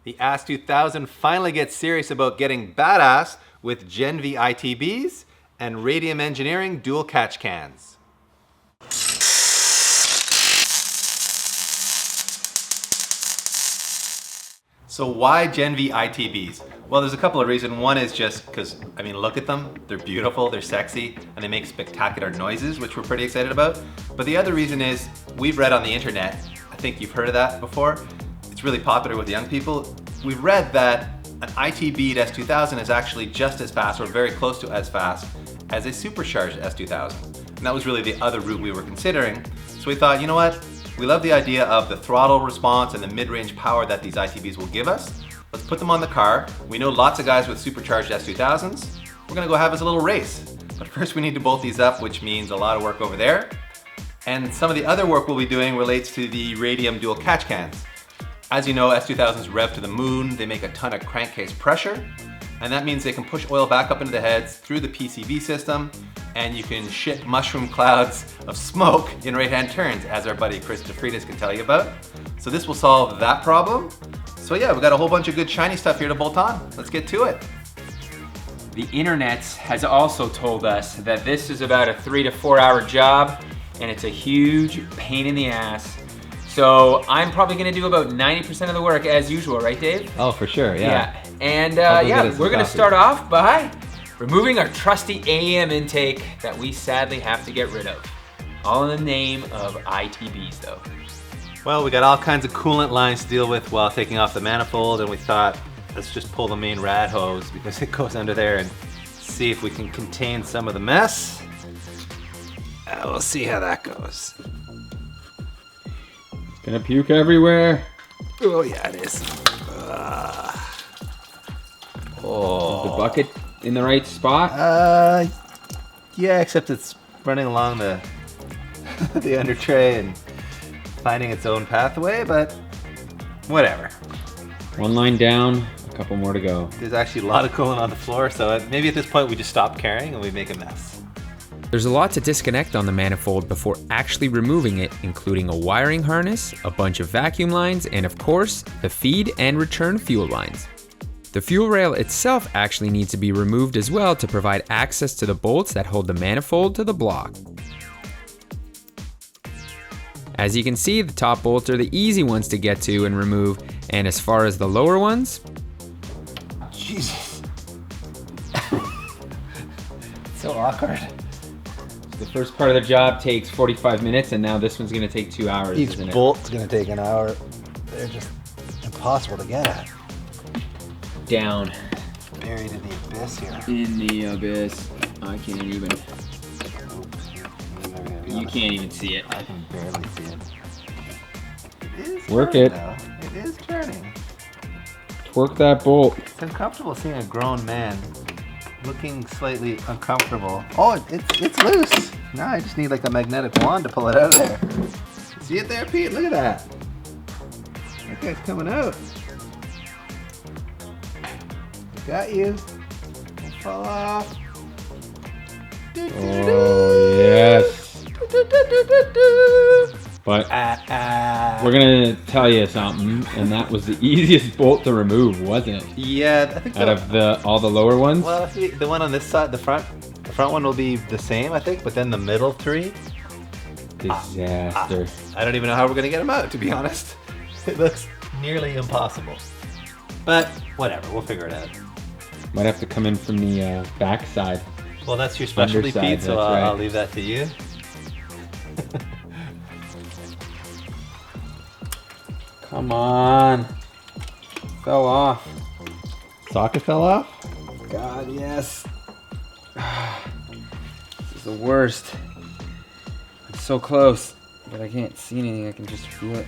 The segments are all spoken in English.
The AS2000 finally gets serious about getting badass with Gen V ITBs and Radium Engineering dual catch cans. So why Gen V ITBs? Well, there's a couple of reasons. One is just because, I mean, look at them. They're beautiful, they're sexy, and they make spectacular noises, which we're pretty excited about. But the other reason is, we've read on the internet, I think you've heard of that before, it's really popular with young people. We've read that an ITB S2000 is actually just as fast, or very close to as fast, as a supercharged S2000. And that was really the other route we were considering. So we thought, you know what? We love the idea of the throttle response and the mid-range power that these ITBs will give us. Let's put them on the car. We know lots of guys with supercharged S2000s. We're gonna go have us a little race. But first we need to bolt these up, which means a lot of work over there. And some of the other work we'll be doing relates to the Radium dual catch cans. As you know, S2000s rev to the moon. They make a ton of crankcase pressure. And that means they can push oil back up into the heads through the PCV system, and you can shit mushroom clouds of smoke in right-hand turns, as our buddy Chris DeFreitas can tell you about. So this will solve that problem. So yeah, we've got a whole bunch of good shiny stuff here to bolt on. Let's get to it. The internet has also told us that this is about a 3 to 4 hour job, and it's a huge pain in the ass. So I'm probably gonna do about 90% of the work as usual, right, Dave? Oh, for sure, yeah. And we're gonna start off by removing our trusty AEM intake that we sadly have to get rid of. All in the name of ITBs though. Well, we got all kinds of coolant lines to deal with while taking off the manifold, and we thought, let's just pull the main rad hose because it goes under there and see if we can contain some of the mess. We'll see how that goes. Gonna puke everywhere. Oh yeah, it is. Is the bucket in the right spot? Yeah, except it's running along the the under tray and finding its own pathway, but whatever. One line down, a couple more to go. There's actually a lot of coolant on the floor, so maybe at this point we just stop caring and we make a mess. There's a lot to disconnect on the manifold before actually removing it, including a wiring harness, a bunch of vacuum lines, and of course, the feed and return fuel lines. The fuel rail itself actually needs to be removed as well to provide access to the bolts that hold the manifold to the block. As you can see, the top bolts are the easy ones to get to and remove, and as far as the lower ones, Jesus. So awkward. The first part of the job takes 45 minutes, and now this one's gonna take 2 hours, Each isn't it? bolt's gonna take an hour. They're just impossible to get at. Down Buried in the abyss here. in the abyss. I can't even. You can't even see it. I can barely see it. It is Work turning, it. though. It is turning. Work that bolt. It's uncomfortable seeing a grown man looking slightly uncomfortable. Oh, it's loose. Now I just need like a magnetic wand to pull it out of there. See it there, Pete? Look at that. That guy's coming out. Got you. Don't fall off. Oh yes. But we're gonna tell you something, and that was the easiest bolt to remove, wasn't it? Yeah, I think Out of all the lower ones. well, see, the one on this side, the front one will be the same, I think, but then the middle three, Disaster. I don't even know how we're gonna get them out, to be honest. It looks nearly impossible. But whatever, we'll figure it out. Might have to come in from the back side. Well, that's your specialty, Underside, Pete, so that's right. I'll leave that to you. Come on. Fell off. Socket fell off? God, yes. This is the worst. It's so close, but I can't see anything. I can just feel it.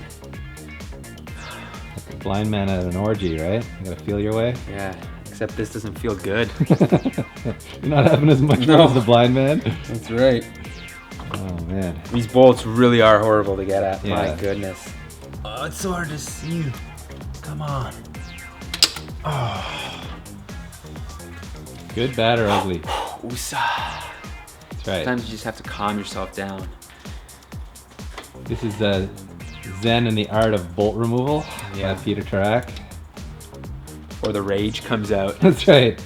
Like a blind man at an orgy, right? You gotta feel your way. Yeah, except this doesn't feel good. You're not having as much fun as the blind man? That's right. Oh, man. These bolts really are horrible to get at. Yeah. My goodness. Oh, it's so hard to see. Come on. Good, bad, or ugly? Oosa. That's right. Sometimes you just have to calm yourself down. This is the Zen and the Art of Bolt Removal by Peter Tarak. before the rage comes out. That's right.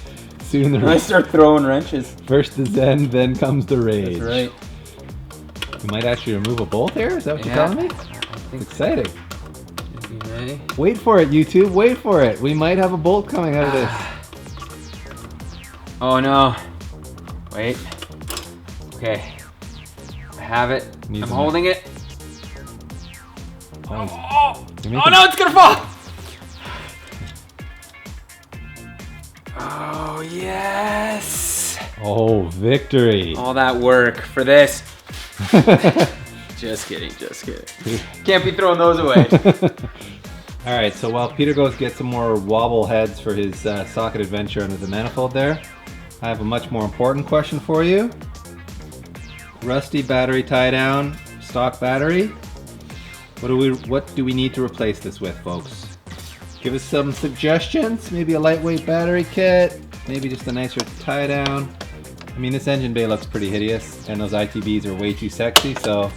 Soon I the start throwing wrenches. first the zen, then comes the rage. That's right. We might actually remove a bolt here. Is that what you're telling me? It's exciting. Ready? Wait for it, YouTube. Wait for it. We might have a bolt coming out of this. Oh no. Wait. Okay. I have it. Needs I'm a- holding it. Oh, Oh, you're oh making- no, it's gonna fall! Oh yes! Oh, victory. All that work for this. Just kidding, just kidding. Can't be throwing those away. All right, so while Peter goes get some more wobble heads for his socket adventure under the manifold there, I have a much more important question for you. Rusty battery tie down, stock battery. What do we need to replace this with, folks? Give us some suggestions. Maybe a lightweight battery kit, maybe just a nicer tie down. I mean, this engine bay looks pretty hideous, and those ITBs are way too sexy, so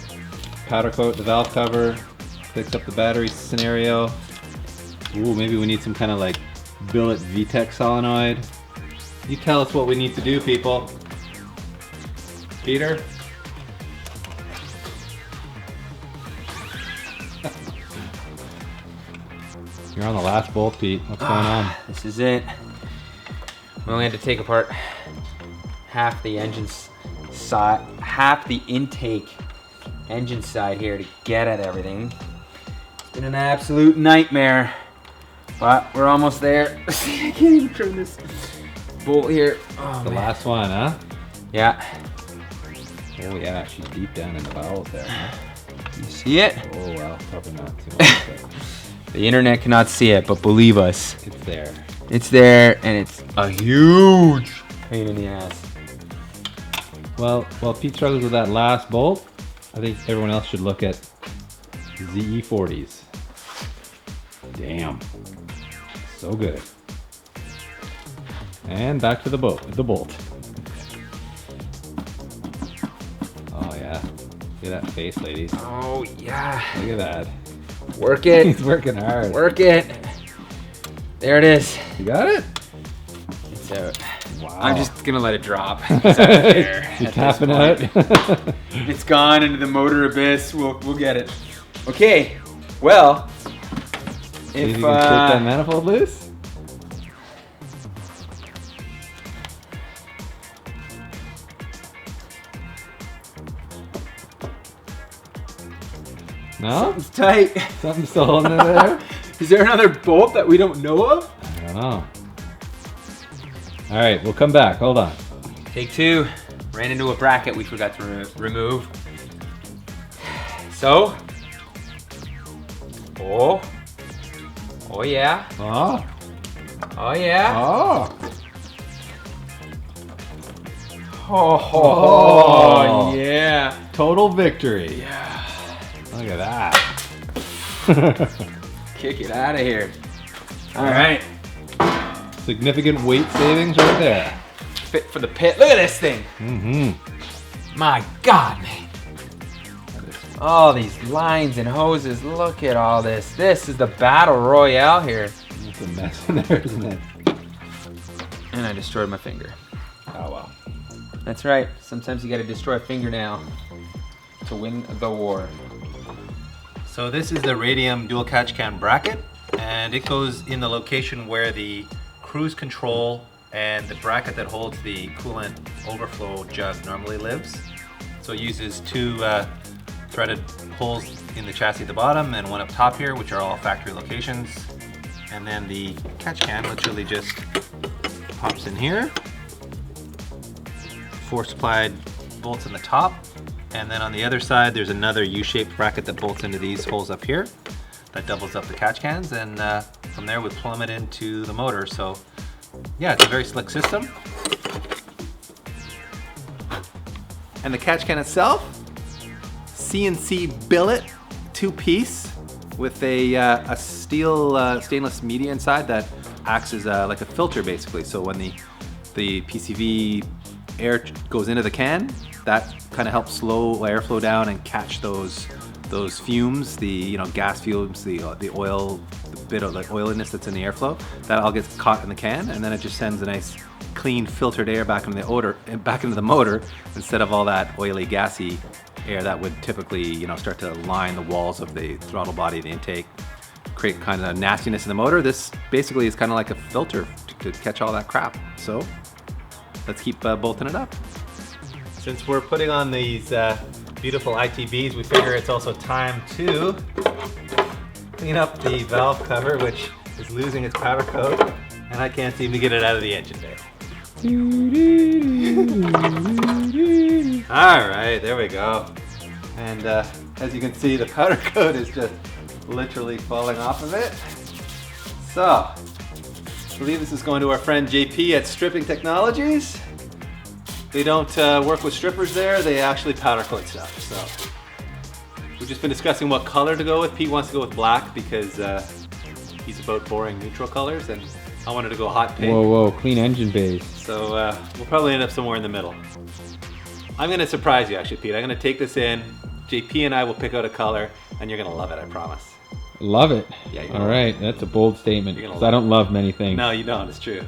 powder coat the valve cover, fix up the battery scenario. Ooh, maybe we need some kind of like billet VTEC solenoid. You tell us what we need to do, people. Peter? You're on the last bolt, Pete. What's going on? This is it. We only had to take apart half the engine side, half the intake engine side here to get at everything. It's been an absolute nightmare, but we're almost there. I can't even turn this bolt here. Oh, The man. last one, huh? Yeah. Oh yeah, she's deep down in the bowels there, huh? You see it? Oh well, probably not too much, but The internet cannot see it, but believe us, it's there. it's there, and it's a huge pain in the ass. Well, while Pete struggles with that last bolt, I think everyone else should look at ZE40s. Damn. So good. And back to the bolt. Oh yeah. Look at that face, ladies. Oh yeah, Look at that. work He's it, working hard. work it. There it is. You got it? It's out. Wow. I'm just gonna let it drop. It's out there You're at this tapping point. out. It's gone into the motor abyss. We'll get it. Okay. Well, Think if you can shake that manifold loose? No? it's tight. Something's still holding it there? Is there another bolt that we don't know of? I don't know. All right, we'll come back. Hold on. Take two. Ran into a bracket we forgot to remove. So. Oh. Oh yeah. Oh. Oh yeah. Oh. Oh, yeah. Total victory. Yeah. Look at that. Kick it out of here. All right. Significant weight savings right there. Fit for the pit. Look at this thing. Mm-hmm. My God, man. All these lines and hoses. Look at all this. This is the battle royale here. It's a mess in there, isn't it? And I destroyed my finger. Oh, well. That's right. Sometimes you got to destroy a fingernail to win the war. So this is the Radium dual catch can bracket, and it goes in the location where the cruise control and the bracket that holds the coolant overflow jug normally lives. So it uses two threaded holes in the chassis at the bottom and one up top here, which are all factory locations. And then the catch can literally just pops in here. 4 supplied bolts in the top. And then on the other side, there's another U-shaped bracket that bolts into these holes up here that doubles up the catch cans. And from there, we plumb it into the motor. So yeah, it's a very slick system. And the catch can itself, CNC billet, 2-piece with a steel stainless media inside that acts as like a filter basically. So when the PCV air goes into the can, that kind of helps slow airflow down and catch those those fumes, the gas fumes, the oil, the bit of like oiliness that's in the airflow, that all gets caught in the can, and then it just sends a nice clean filtered air back into the motor instead of all that oily, gassy air that would typically start to line the walls of the throttle body, the intake, create kind of nastiness in the motor. This basically is kind of like a filter to catch all that crap. So let's keep bolting it up. Since we're putting on these beautiful ITBs, we figure it's also time to clean up the valve cover, which is losing its powder coat, and I can't seem to get it out of the engine bay. All right, there we go. And as you can see, the powder coat is just literally falling off of it. So, I believe this is going to our friend JP at Stripping Technologies. They don't work with strippers there, they actually powder coat stuff. So, we've just been discussing what color to go with. Pete wants to go with black because he's about boring neutral colors, and I wanted to go hot pink. Whoa, clean engine bays. So we'll probably end up somewhere in the middle. I'm gonna surprise you actually, Pete. I'm gonna take this in, JP and I will pick out a color, and you're gonna love it, I promise. Love it. Yeah, you're All gonna right, that's a bold statement. You're gonna 'cause I don't love many things. No, you don't, it's true.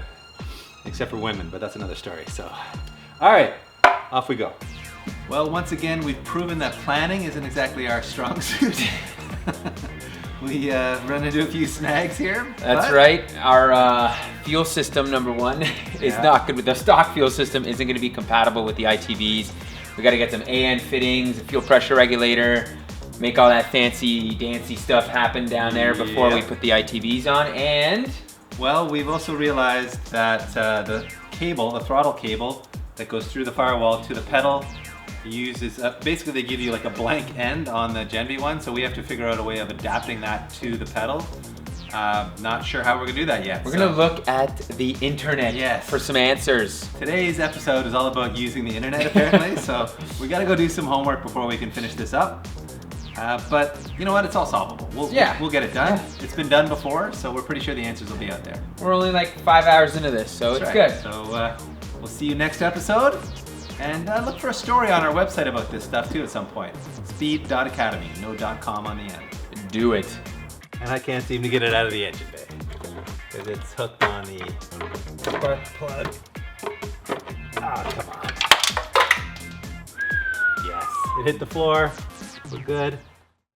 Except for women, but that's another story, so. All right, off we go. Well, once again, we've proven that planning isn't exactly our strong suit. We run into a few snags here. That's but right. Our fuel system, number one, is Yeah. not good. The stock fuel system isn't going to be compatible with the ITBs. We got to get some AN fittings, a fuel pressure regulator, make all that fancy dancy stuff happen down there before we Yeah. put the ITBs on. And Well, we've also realized that the cable, the throttle cable that goes through the firewall to the pedal uses, basically they give you like a blank end on the Gen V one, so we have to figure out a way of adapting that to the pedal. Not sure how we're gonna do that yet. we're going to look at the internet Yes. for some answers. Today's episode is all about using the internet apparently, so we gotta go do some homework before we can finish this up. But you know what, it's all solvable. We'll get it done. It's been done before, so we're pretty sure the answers will be out there. We're only like 5 hours into this, so That's it's right. good. So we'll see you next episode. And look for a story on our website about this stuff too at some point. Speed.academy, no .com on the end. Do it. And I can't seem to get it out of the engine bay because it's hooked on the spark plug. Ah, come on. Yes, it hit the floor. We're good.